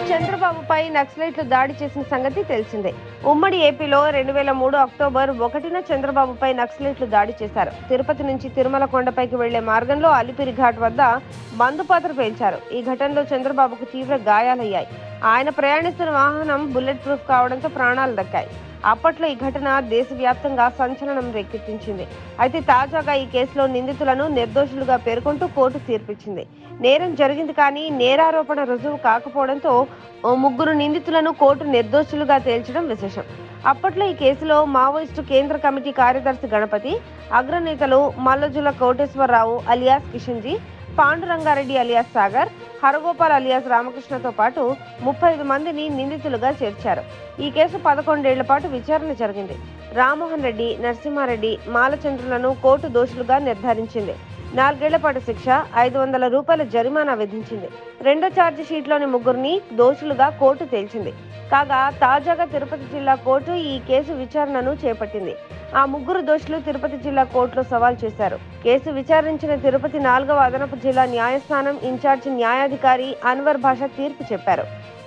చంద్రబాబుపై నక్సలైట్లు దాడి చేసిన సంగతి తెలిసిందే. ఉమ్మడి ఏపీలో 2003 అక్టోబర్ 1న చంద్రబాబుపై నక్సలైట్లు దాడి చేశారు. తిరుపతి నుంచి తిరుమల కొండపైకి వెళ్లే మార్గంలో అలిపిరి ఘాట్ వద్ద మందుపాత్ర పేల్చారు. ఈ ఘటనలో చంద్రబాబుకు తీవ్ర గాయాలయ్యాయి. ఆయన ప్రయాణిస్తున్న వాహనం బుల్లెట్ ప్రూఫ్ కావడంతో ప్రాణాలు దక్కాయి. అప్పట్లో ఈ ఘటన దేశవ్యాప్తంగా సంచలనం రేకెత్తించింది. అయితే తాజాగా ఈ కేసులో నిందితులను నిర్దోషులుగా పేర్కొంటూ కోర్టు తీర్పిచ్చింది. నేరం జరిగింది కానీ నేరారోపణ రుజువు కాకపోవడంతో ఓ 3 నిందితులను కోర్టు నిర్దోషులుగా తేల్చడం విశేషం. అప్పట్లో ఈ కేసులో మావోయిస్టు కేంద్ర కమిటీ కార్యదర్శి గణపతి, అగ్రనేతలు Mallajula Koteswararao alias Kishanji, Pandurangareddy alias Sagar, Haragopal alias రామకృష్ణతో పాటు 35 మందిని నిందితులుగా చేర్చారు. ఈ కేసు 11 ఏళ్ల పాటు విచారణ జరిగింది. రామ్మోహన్ రెడ్డి, నరసింహారెడ్డి, మాలచంద్రులను కోర్టు దోషులుగా నిర్ధారించింది. 4 ఏళ్ల పాటు శిక్ష, 500 రూపాయల జరిమానా విధించింది. రెండో ఛార్జీ షీట్లోని 3 దోషులుగా కోర్టు తేల్చింది. కాగా తాజాగా తిరుపతి జిల్లా కోర్టు ఈ కేసు విచారణను చేపట్టింది. ఆ 3 దోషులు తిరుపతి జిల్లా కోర్టులో సవాల్ చేశారు. కేసు విచారించిన తిరుపతి 4వ అదనపు జిల్లా న్యాయస్థానం ఇన్ఛార్జి న్యాయాధికారి అన్వర్ భాషా తీర్పు చెప్పారు.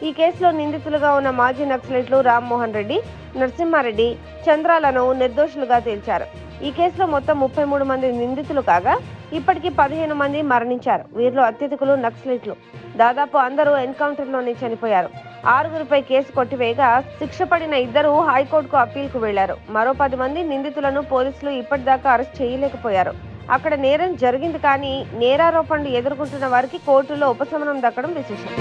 ఈ కేసులో నిందితులుగా ఉన్న మాజీ నక్సలైట్లు రామ్మోహన్ రెడ్డి, నరసింహారెడ్డి, చంద్రాలను నిర్దోషులుగా తేల్చారు. ఈ కేసులో మొత్తం 33 మంది నిందితులు కాగా ఇప్పటికీ 15 మంది మరణించారు. వీరిలో అత్యధికులు నక్సలైట్లు. దాదాపు అందరూ ఎన్కౌంటర్లోనే చనిపోయారు. 6గురిపై కేసు కొట్టివేయగా శిక్ష పడిన 2 హైకోర్టుకు అప్పీల్కు వెళ్లారు. మరో 10 మంది నిందితులను పోలీసులు ఇప్పటిదాకా అరెస్ట్ చేయలేకపోయారు. అక్కడ నేరం జరిగింది కానీ నేరారోపణలు ఎదుర్కొంటున్న వారికి కోర్టులో ఉపశమనం దక్కడం విశేషం.